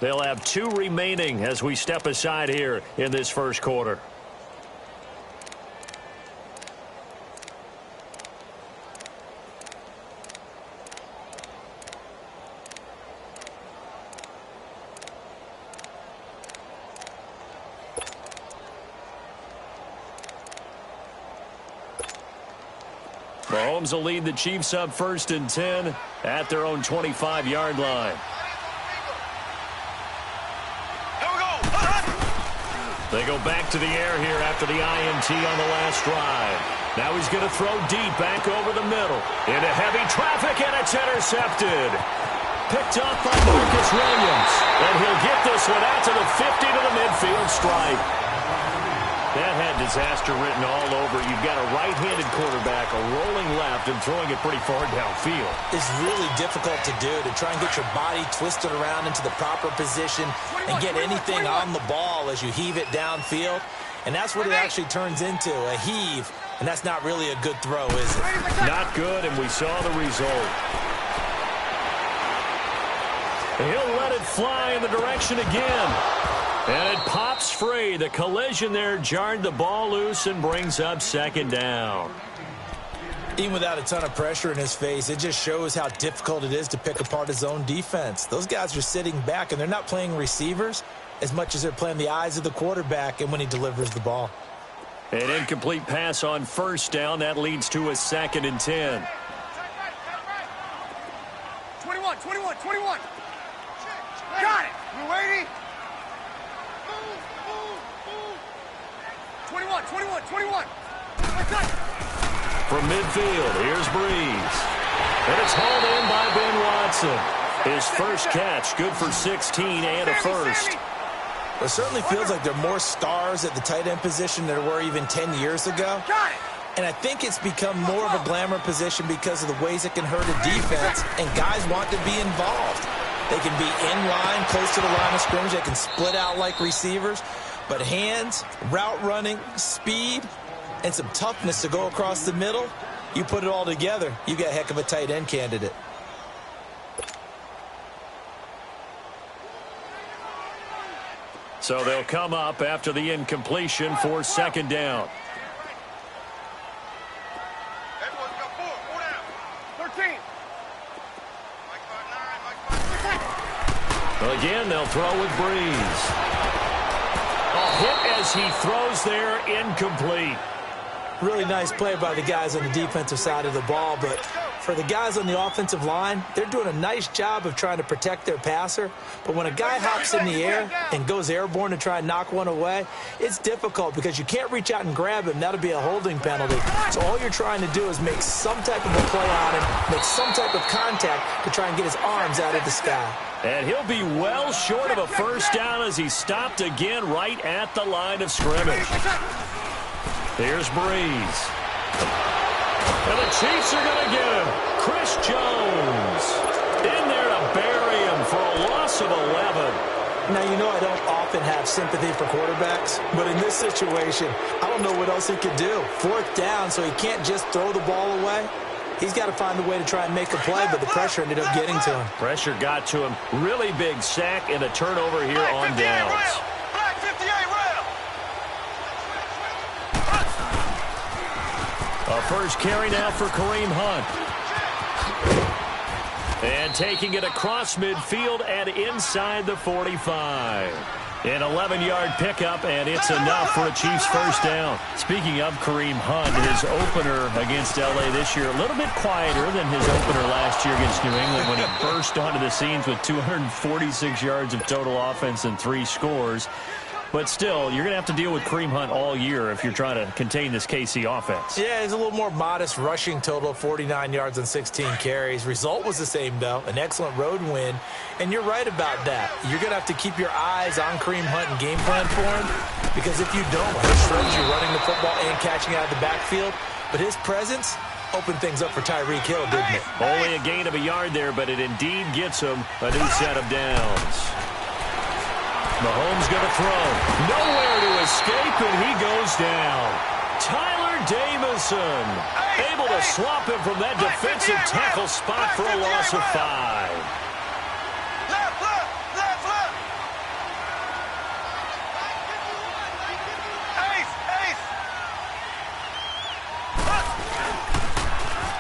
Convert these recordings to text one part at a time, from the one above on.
They'll have 2 remaining as we step aside here in this first quarter. Mahomes will lead the Chiefs up 1st and 10 at their own 25-yard line. They go back to the air here after the INT on the last drive. Now he's going to throw deep back over the middle. Into heavy traffic, and it's intercepted. Picked up by Marcus Williams. And he'll get this one out to the 50 to the midfield stripe. That had disaster written all over. You've got a right-handed quarterback, a rolling left, and throwing it pretty far downfield. It's really difficult to do, to try and get your body twisted around into the proper position and get anything on the ball as you heave it downfield. And that's what it actually turns into, a heave. And that's not really a good throw, is it? Not good, and we saw the result. He'll let it fly in the direction again. And it pops free. The collision there jarred the ball loose and brings up 2nd down. Even without a ton of pressure in his face, it just shows how difficult it is to pick apart his own defense. Those guys are sitting back, and they're not playing receivers as much as they're playing the eyes of the quarterback and when he delivers the ball. An incomplete pass on 1st down. That leads to a 2nd and 10. 21. Got it. You ready? 21. From midfield, here's Breeze. And it's hauled in by Ben Watson. His first catch, good for 16 and a first. It certainly feels like there are more stars at the tight end position than there were even 10 years ago. And I think it's become more of a glamour position because of the ways it can hurt a defense, and guys want to be involved. They can be in line, close to the line of scrimmage. They can split out like receivers. But hands, route running, speed, and some toughness to go across the middle, you put it all together, you got a heck of a tight end candidate. So they'll come up after the incompletion for 2nd down. Everyone's got 4 down. 13. Well, again, they'll throw with Breeze. Hit as he throws there, incomplete. Really nice play by the guys on the defensive side of the ball, but for the guys on the offensive line, they're doing a nice job of trying to protect their passer. But when a guy hops in the air and goes airborne to try and knock one away, it's difficult because you can't reach out and grab him. That'll be a holding penalty. So all you're trying to do is make some type of a play on him, make some type of contact to try and get his arms out of the sky. And he'll be well short of a first down as he stopped again right at the line of scrimmage. Here's Breeze. And the Chiefs are going to get him. Chris Jones in there to bury him for a loss of 11. Now, you know I don't often have sympathy for quarterbacks, but in this situation, I don't know what else he could do. 4th down, so he can't just throw the ball away. He's got to find a way to try and make a play, but the pressure ended up getting to him. Pressure got to him. Really big sack and a turnover here on downs. Black 58 rail. A first carry now for Kareem Hunt. And taking it across midfield and inside the 45. An 11-yard pickup, and it's enough for a Chiefs first down. Speaking of Kareem Hunt, his opener against L.A. this year, a little bit quieter than his opener last year against New England when he burst onto the scenes with 246 yards of total offense and 3 scores. But still, you're going to have to deal with Kareem Hunt all year if you're trying to contain this KC offense. Yeah, he's a little more modest rushing total, 49 yards on 16 carries. Result was the same, though, an excellent road win. And you're right about that. You're going to have to keep your eyes on Kareem Hunt and game plan for him, because if you don't, he'll shred you running the football and catching out of the backfield. But his presence opened things up for Tyreek Hill, didn't it? Only a gain of a yard there, but it indeed gets him a new set of downs. Mahomes going to throw. Nowhere to escape, and he goes down. Tyler Jamison able to swap him from that defensive tackle spot for a loss of 5.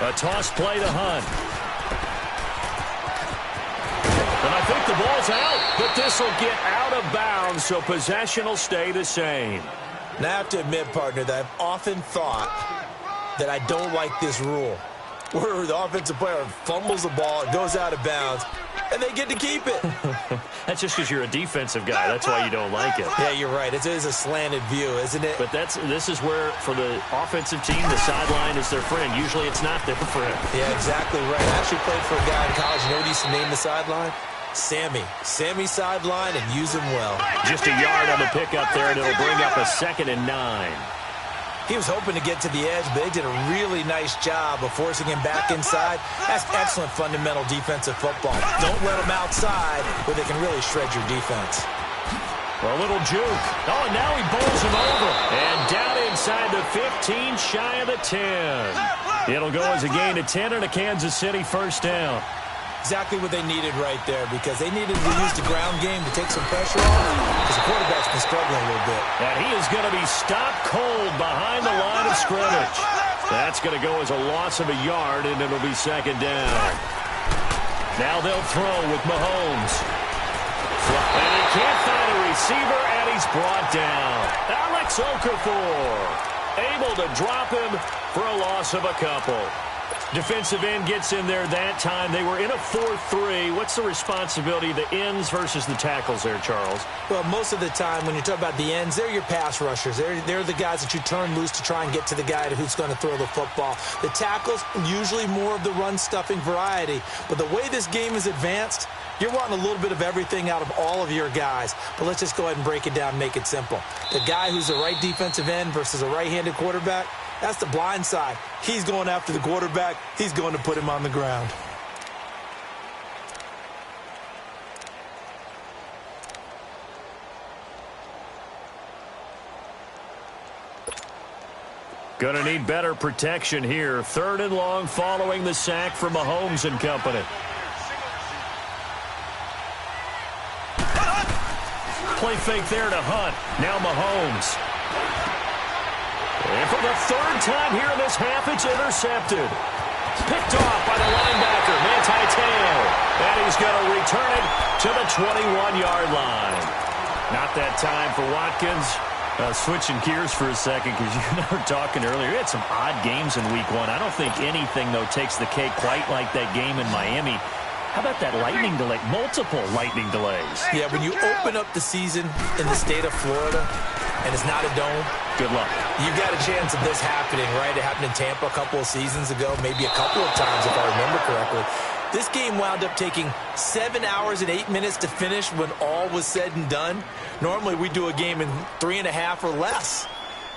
A toss play to Hunt. And I think the ball's out, but this will get out of bounds, so possession will stay the same. Now, I have to admit, partner, that I've often thought that I don't like this rule, where the offensive player fumbles the ball, it goes out of bounds, and they get to keep it. That's just because you're a defensive guy. That's why you don't like it. Yeah, you're right. It is a slanted view, isn't it? But this is where, for the offensive team, the sideline is their friend. Usually it's not their friend. Yeah, exactly right. I actually played for a guy in college. You know what he used to name the sideline? Sammy. Sammy sideline, and use him well. Just a yard on the pickup there, and it'll bring up a 2nd and 9. He was hoping to get to the edge, but they did a really nice job of forcing him back inside. That's excellent fundamental defensive football. Don't let them outside where they can really shred your defense. A little juke. Oh, and now he bowls him over. And down inside the 15, shy of the 10. It'll go as a gain of 10 and a Kansas City first down. Exactly what they needed right there, because they needed to use the ground game to take some pressure off, because the quarterback's been struggling a little bit. And he is going to be stopped cold behind the line of scrimmage. That's going to go as a loss of a yard, and it'll be 2nd down. Now they'll throw with Mahomes. And he can't find a receiver, and he's brought down. Alex Okafor able to drop him for a loss of a couple. Defensive end gets in there that time. They were in a 4-3. What's the responsibility of the ends versus the tackles there, Charles? Well, most of the time when you talk about the ends, they're your pass rushers. They're the guys that you turn loose to try and get to the guy who's going to throw the football. The tackles, usually more of the run-stuffing variety. But the way this game is advanced, you're wanting a little bit of everything out of all of your guys. But let's just go ahead and break it down and make it simple. The guy who's a right defensive end versus a right-handed quarterback, that's the blind side. He's going after the quarterback. He's going to put him on the ground. Going to need better protection here. 3rd and long following the sack from Mahomes and company. Play fake there to Hunt. Now Mahomes. And for the 3rd time here in this half, it's intercepted. Picked off by the linebacker, Manti Te'o. And he's going to return it to the 21-yard line. Not that time for Watkins. Switching gears for a second, because you and I were talking earlier. We had some odd games in Week 1. I don't think anything, though, takes the cake quite like that game in Miami. How about that lightning delay? Multiple lightning delays. Yeah, when you open up the season in the state of Florida and it's not a dome, good luck. You've got a chance of this happening, right? It happened in Tampa a couple of seasons ago, maybe a couple of times if I remember correctly. This game wound up taking 7 hours and 8 minutes to finish when all was said and done. Normally we do a game in 3.5 or less.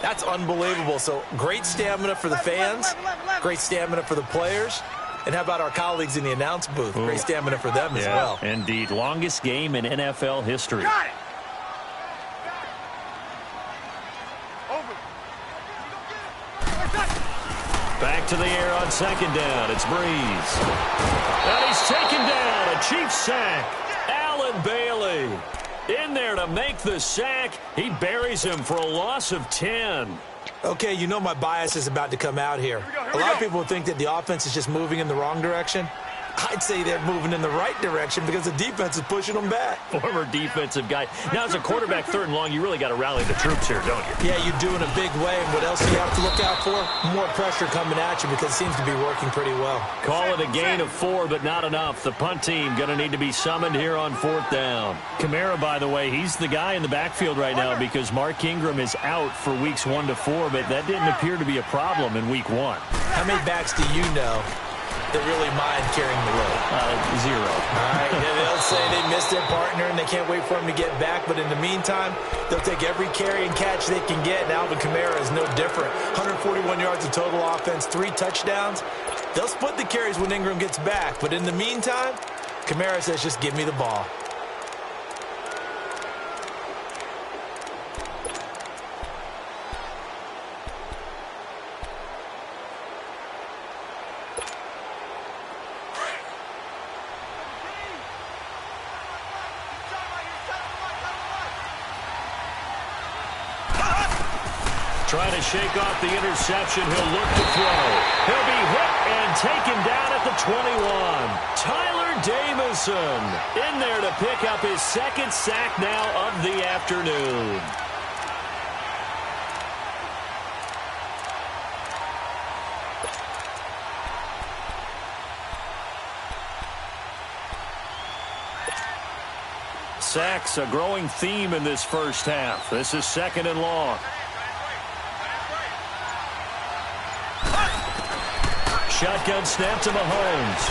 That's unbelievable. So great stamina for the fans, great stamina for the players. And how about our colleagues in the announce booth? Great stamina for them as well. Indeed. Longest game in NFL history. Got it. Over. Back to the air on 2nd down. It's Breeze. And he's taken down. A Chiefs sack. Allen Bailey in there to make the sack. He buries him for a loss of 10. Okay, you know my bias is about to come out here. A lot of people think that the offense is just moving in the wrong direction. I'd say they're moving in the right direction because the defense is pushing them back. Former defensive guy. Now, as a quarterback, 3rd and long, you really got to rally the troops here, don't you? Yeah, you do in a big way. And what else do you have to look out for? More pressure coming at you because it seems to be working pretty well. Call it a gain of 4, but not enough. The punt team going to need to be summoned here on 4th down. Kamara, by the way, he's the guy in the backfield right now because Mark Ingram is out for weeks 1 to 4, but that didn't appear to be a problem in week 1. How many backs do you know that really mind carrying the load? 0. All right, they'll say they missed their partner and they can't wait for him to get back, but in the meantime, they'll take every carry and catch they can get, and Alvin Kamara is no different. 141 yards of total offense, 3 touchdowns. They'll split the carries when Ingram gets back, but in the meantime, Kamara says, just give me the ball. Trying to shake off the interception. He'll look to throw. He'll be hit And taken down at the 21. Tyler Davison in there to pick up his second sack now of the afternoon. Sacks, a growing theme in this first half. This is second and long. Shotgun snap to Mahomes.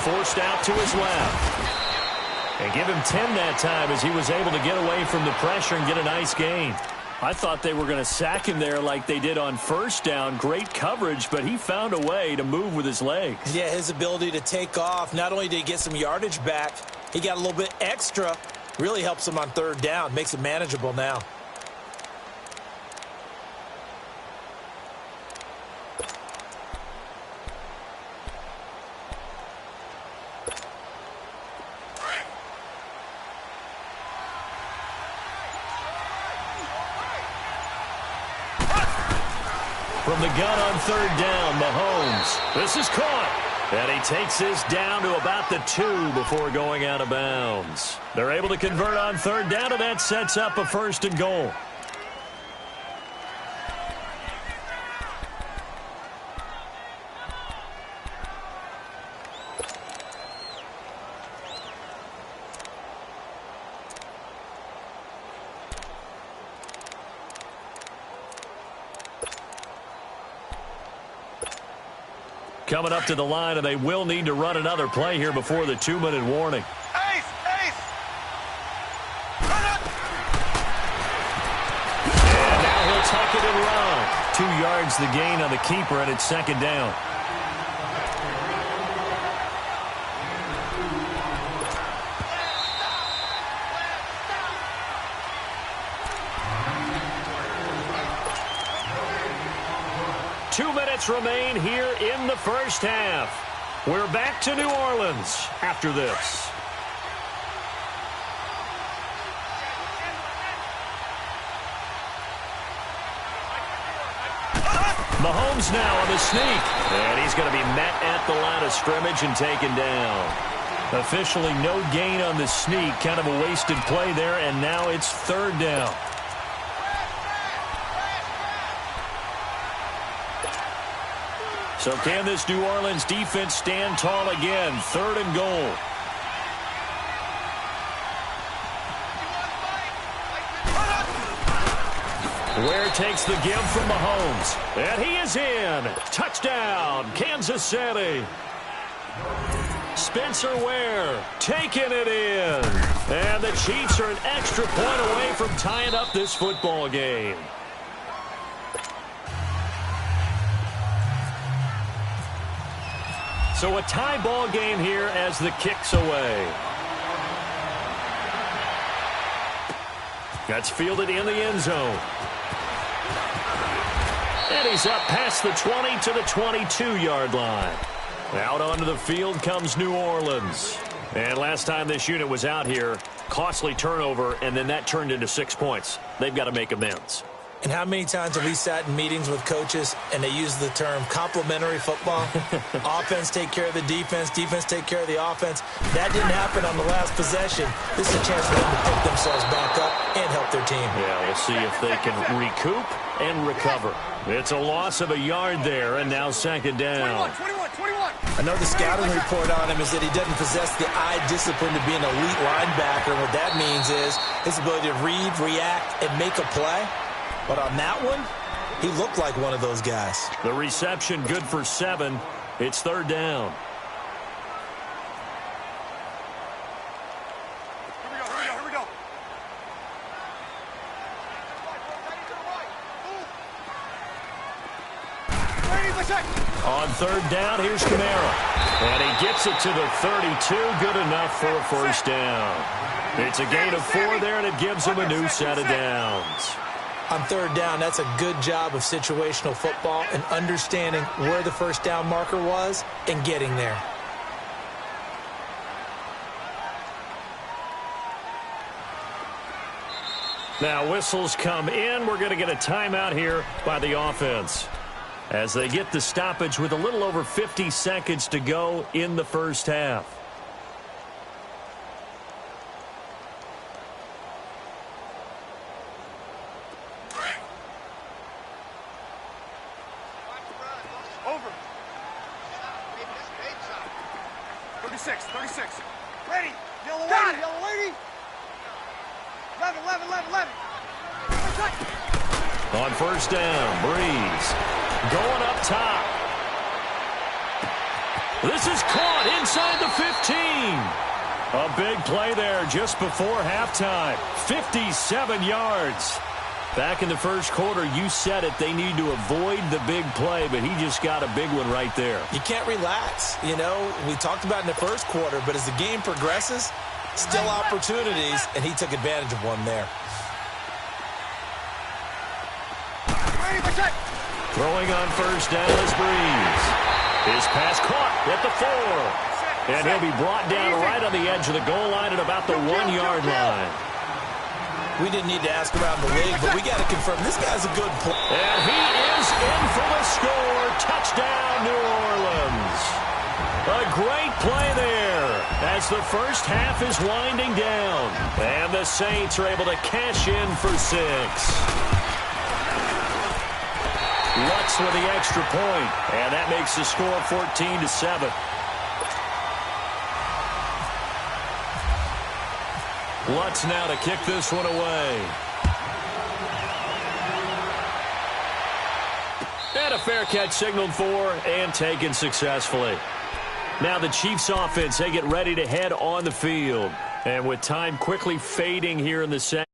Forced out to his left. And give him 10 that time as he was able to get away from the pressure and get a nice gain. I thought they were going to sack him there like they did on first down. Great coverage, but he found a way to move with his legs. Yeah, his ability to take off, not only did he get some yardage back, he got a little bit extra. Really helps him on third down, makes it manageable now. From the gun on third down, Mahomes. This is caught. And he takes this down to about the 2 before going out of bounds. They're able to convert on third down, and that sets up a first and goal. Coming up to the line, and they will need to run another play here before the 2-minute warning. Ace! Ace! And now he'll tuck it and run. 2 yards the gain on the keeper, and it's second down. Remain here in the first half. We're back to New Orleans after this. Mahomes now on the sneak. And he's going to be met at the line of scrimmage and taken down. Officially no gain on the sneak. Kind of a wasted play there, and now it's third down. So can this New Orleans defense stand tall again? Third and goal. Ware takes the give from Mahomes. And he is in. Touchdown, Kansas City. Spencer Ware taking it in. And the Chiefs are an extra point away from tying up this football game. So a tie ball game here as the kick's away. That's fielded in the end zone. And he's up past the 20 to the 22-yard line. Out onto the field comes New Orleans. And last time this unit was out here, costly turnover, and then that turned into 6 points. They've got to make amends. And how many times have we sat in meetings with coaches and they use the term complementary football? Offense take care of the defense, defense take care of the offense. That didn't happen on the last possession. This is a chance for them to pick themselves back up and help their team. Yeah, we'll see if they can recoup and recover. It's a loss of a yard there, and now second down. 21. I know the scouting report on him is that he doesn't possess the eye discipline to be an elite linebacker. And what that means is his ability to read, react, and make a play. But on that one, he looked like one of those guys. The reception good for 7. It's third down. Here we go. On third down, here's Kamara. And he gets it to the 32. Good enough for a first down. It's a gain of 4 there, and it gives him a new set of downs. On third down, that's a good job of situational football and understanding where the first down marker was and getting there. Now whistles come in. We're going to get a timeout here by the offense. as they get the stoppage with a little over 50 seconds to go in the first half. Over. 36. Ready. Yellow lady. 11. On first down, Breeze going up top. This is caught inside the 15. A big play there just before halftime. 57 yards. Back in the first quarter, you said it, they need to avoid the big play, but he just got a big one right there. You can't relax. You know, we talked about in the first quarter, but as the game progresses, still opportunities, and he took advantage of one there. Throwing on first down is Breeze. His pass caught at the 4. And he'll be brought down right on the edge of the goal line at about the 1-yard line. We didn't need to ask around the league, but we got to confirm this guy's a good player. And he is in for the score. Touchdown, New Orleans. A great play there as the first half is winding down. And the Saints are able to cash in for 6. Lutz with the extra point, and that makes the score 14-7. Lutz now to kick this one away. And a fair catch signaled for and taken successfully. Now the Chiefs offense, they get ready to head on the field. And with time quickly fading here in the second.